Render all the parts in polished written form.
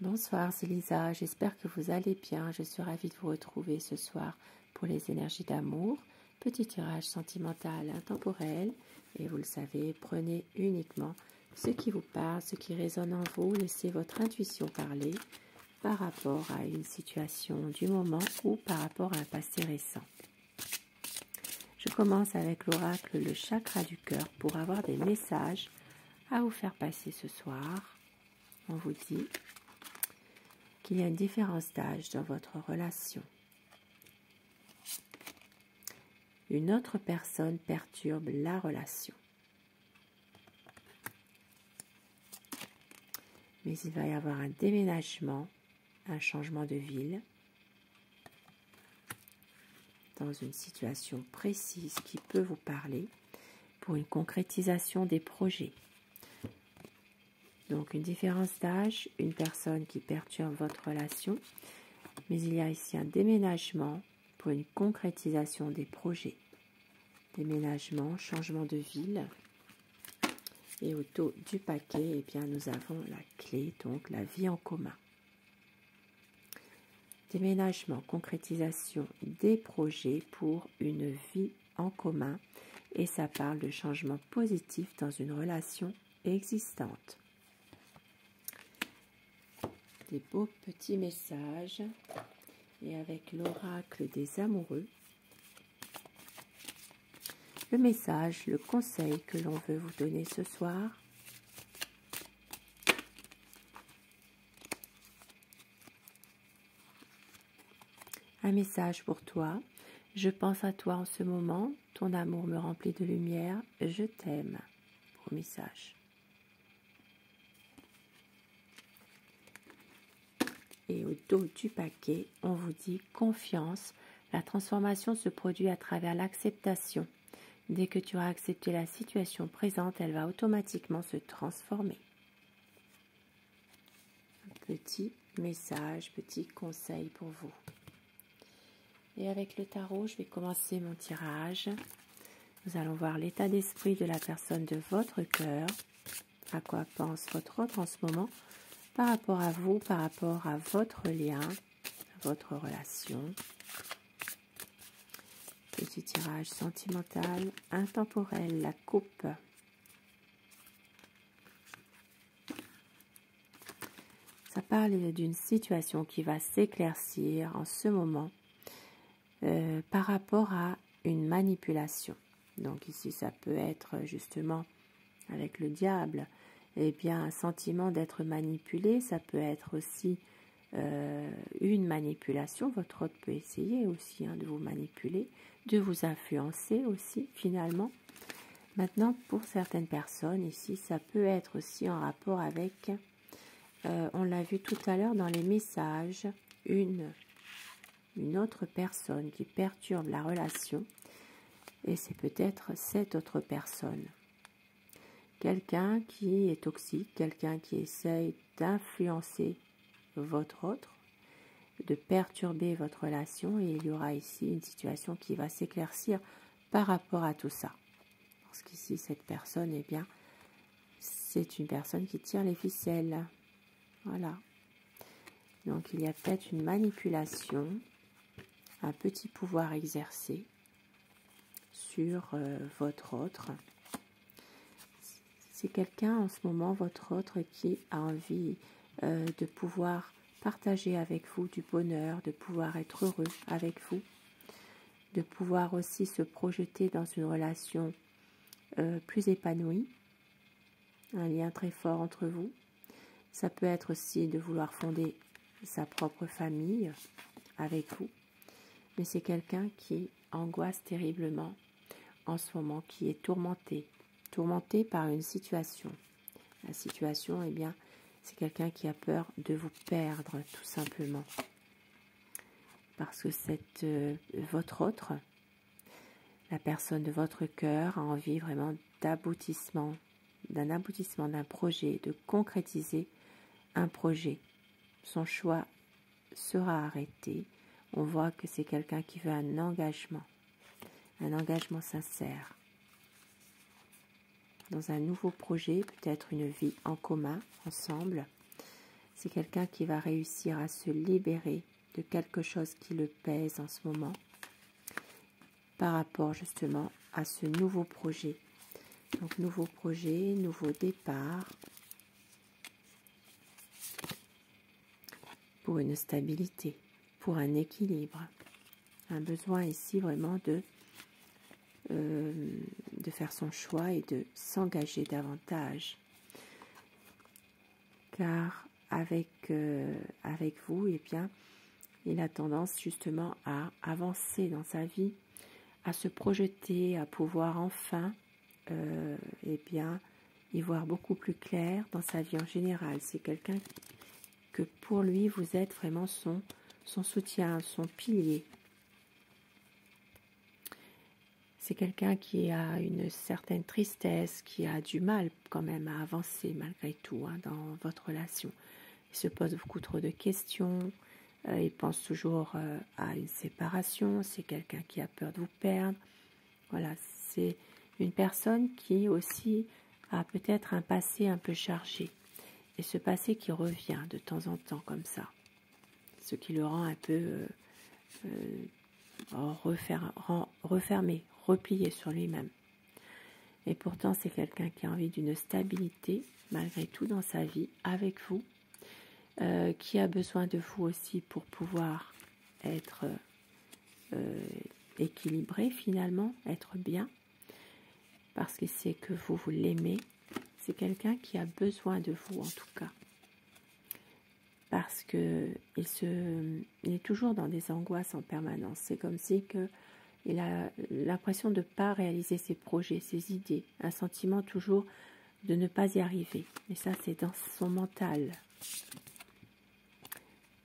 Bonsoir, c'est Lisa, j'espère que vous allez bien. Je suis ravie de vous retrouver ce soir pour les énergies d'amour. Petit tirage sentimental intemporel. Et vous le savez, prenez uniquement ce qui vous parle, ce qui résonne en vous. Laissez votre intuition parler par rapport à une situation du moment ou par rapport à un passé récent. Je commence avec l'oracle, le chakra du cœur, pour avoir des messages à vous faire passer ce soir. On vous dit qu'il y a une différence d'âge dans votre relation. Une autre personne perturbe la relation. Mais il va y avoir un déménagement, un changement de ville, dans une situation précise qui peut vous parler pour une concrétisation des projets. Donc une différence d'âge, une personne qui perturbe votre relation, mais il y a ici un déménagement pour une concrétisation des projets. Déménagement, changement de ville. Et au dos du paquet, eh bien, nous avons la clé, donc la vie en commun. Déménagement, concrétisation des projets pour une vie en commun. Et ça parle de changement positif dans une relation existante. Des beaux petits messages. Et avec l'oracle des amoureux, le message, le conseil que l'on veut vous donner ce soir. Un message pour toi. Je pense à toi en ce moment. Ton amour me remplit de lumière. Je t'aime. Beau message. Et au dos du paquet, on vous dit confiance. La transformation se produit à travers l'acceptation. Dès que tu auras accepté la situation présente, elle va automatiquement se transformer. Petit message, petit conseil pour vous. Et avec le tarot, je vais commencer mon tirage. Nous allons voir l'état d'esprit de la personne de votre cœur. À quoi pense votre autre en ce moment par rapport à vous, par rapport à votre lien, à votre relation. Petit tirage sentimental, intemporel, la coupe. Ça parle d'une situation qui va s'éclaircir en ce moment par rapport à une manipulation. Donc ici, ça peut être justement avec le diable, eh bien, un sentiment d'être manipulé. Ça peut être aussi une manipulation. Votre hôte peut essayer aussi de vous manipuler, de vous influencer aussi finalement. Maintenant, pour certaines personnes ici, ça peut être aussi en rapport avec, on l'a vu tout à l'heure dans les messages, une autre personne qui perturbe la relation, et c'est peut-être cette autre personne. Quelqu'un qui est toxique, quelqu'un qui essaye d'influencer votre autre, de perturber votre relation, et il y aura ici une situation qui va s'éclaircir par rapport à tout ça. Parce qu'ici, cette personne, eh bien, c'est une personne qui tire les ficelles. Voilà. Donc, il y a peut-être une manipulation, un petit pouvoir exercé sur votre autre. C'est quelqu'un en ce moment, votre autre, qui a envie de pouvoir partager avec vous du bonheur, de pouvoir être heureux avec vous, de pouvoir aussi se projeter dans une relation plus épanouie, un lien très fort entre vous. Ça peut être aussi de vouloir fonder sa propre famille avec vous, mais c'est quelqu'un qui angoisse terriblement en ce moment, qui est tourmenté par une situation. La situation, eh bien, c'est quelqu'un qui a peur de vous perdre, tout simplement. Parce que votre autre, la personne de votre cœur, a envie vraiment d'aboutissement, d'un projet, de concrétiser un projet. Son choix sera arrêté. On voit que c'est quelqu'un qui veut un engagement sincère. Dans un nouveau projet, peut-être une vie en commun, ensemble. C'est quelqu'un qui va réussir à se libérer de quelque chose qui le pèse en ce moment par rapport justement à ce nouveau projet. Donc nouveau projet, nouveau départ pour une stabilité, pour un équilibre. Un besoin ici vraiment de faire son choix et de s'engager davantage. Car avec vous, eh bien, il a tendance justement à avancer dans sa vie, à se projeter, à pouvoir enfin eh bien, y voir beaucoup plus clair dans sa vie en général. C'est quelqu'un que pour lui, vous êtes vraiment son soutien, son pilier. C'est quelqu'un qui a une certaine tristesse, qui a du mal quand même à avancer malgré tout dans votre relation. Il se pose beaucoup trop de questions, il pense toujours à une séparation, c'est quelqu'un qui a peur de vous perdre. Voilà, c'est une personne qui aussi a peut-être un passé un peu chargé. Et ce passé qui revient de temps en temps comme ça, ce qui le rend un peu refermé, replié sur lui-même. Et pourtant, c'est quelqu'un qui a envie d'une stabilité, malgré tout, dans sa vie, avec vous, qui a besoin de vous aussi pour pouvoir être équilibré finalement, être bien, parce qu'il sait que vous l'aimez. C'est quelqu'un qui a besoin de vous en tout cas, parce qu'il est toujours dans des angoisses en permanence. C'est comme si il a l'impression de ne pas réaliser ses projets, ses idées, un sentiment toujours de ne pas y arriver. Mais ça, c'est dans son mental.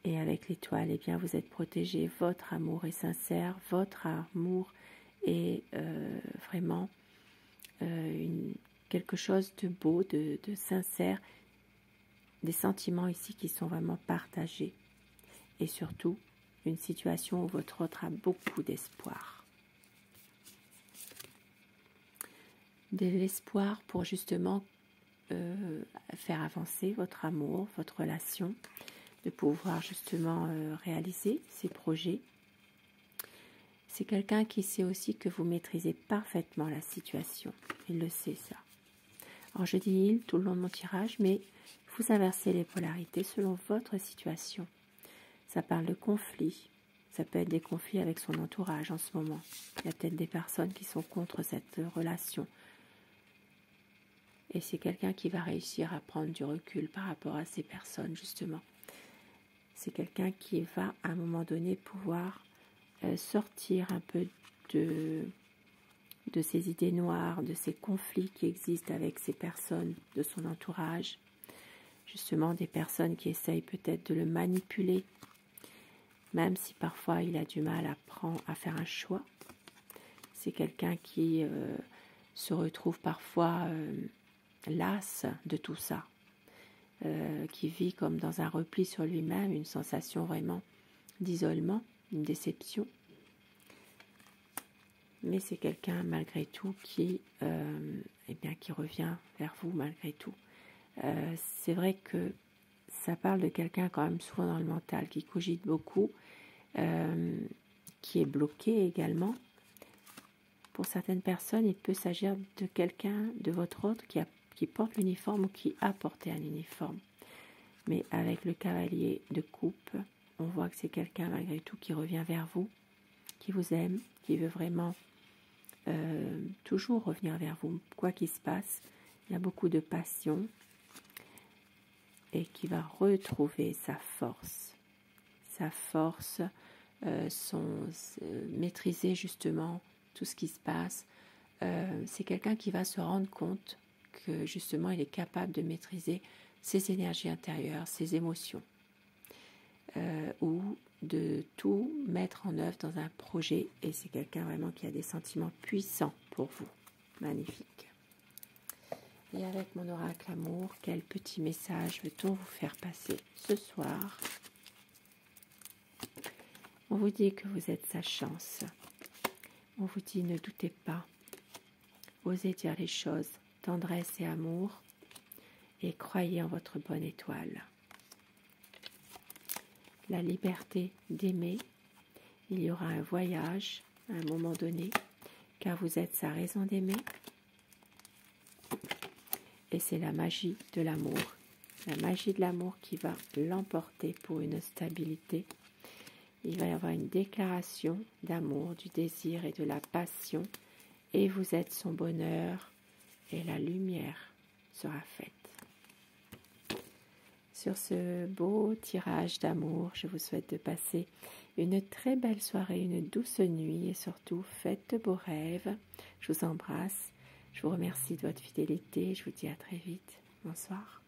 Et avec l'étoile, eh bien, vous êtes protégé. Votre amour est sincère, votre amour est vraiment quelque chose de beau, de sincère, des sentiments ici qui sont vraiment partagés. Et surtout, une situation où votre autre a beaucoup d'espoir. De l'espoir pour justement faire avancer votre amour, votre relation, de pouvoir justement réaliser ses projets. C'est quelqu'un qui sait aussi que vous maîtrisez parfaitement la situation. Il le sait, ça. Alors je dis il tout le long de mon tirage, mais vous inversez les polarités selon votre situation. Ça parle de conflits. Ça peut être des conflits avec son entourage en ce moment. Il y a peut-être des personnes qui sont contre cette relation. Et c'est quelqu'un qui va réussir à prendre du recul par rapport à ces personnes, justement. C'est quelqu'un qui va, à un moment donné, pouvoir sortir un peu de ces idées noires, de ces conflits qui existent avec ces personnes de son entourage. Justement, des personnes qui essayent peut-être de le manipuler, même si parfois il a du mal à faire un choix. C'est quelqu'un qui se retrouve parfois las de tout ça, qui vit comme dans un repli sur lui-même, une sensation vraiment d'isolement, une déception. Mais c'est quelqu'un malgré tout qui revient vers vous malgré tout. C'est vrai que ça parle de quelqu'un quand même souvent dans le mental, qui cogite beaucoup, qui est bloqué également. Pour certaines personnes, il peut s'agir de quelqu'un de votre autre qui porte l'uniforme ou qui a porté un uniforme. Mais avec le cavalier de coupe, on voit que c'est quelqu'un malgré tout qui revient vers vous, qui vous aime, qui veut vraiment toujours revenir vers vous, quoi qu'il se passe. Il y a beaucoup de passion et qui va retrouver sa force. Sa force, maîtriser justement tout ce qui se passe. C'est quelqu'un qui va se rendre compte que justement il est capable de maîtriser ses énergies intérieures, ses émotions, ou de tout mettre en œuvre dans un projet. Et c'est quelqu'un vraiment qui a des sentiments puissants pour vous. Magnifique. Et avec mon oracle amour, quel petit message veut-on vous faire passer ce soir? On vous dit que vous êtes sa chance. On vous dit ne doutez pas. Osez dire les choses, tendresse et amour, et croyez en votre bonne étoile. la liberté d'aimer. Il y aura un voyage à un moment donné, car vous êtes sa raison d'aimer. Et c'est la magie de l'amour. La magie de l'amour qui va l'emporter pour une stabilité. Il va y avoir une déclaration d'amour, du désir et de la passion. Et vous êtes son bonheur et la lumière sera faite. Sur ce beau tirage d'amour, je vous souhaite de passer une très belle soirée, une douce nuit et surtout faites de beaux rêves. Je vous embrasse, je vous remercie de votre fidélité, je vous dis à très vite. Bonsoir.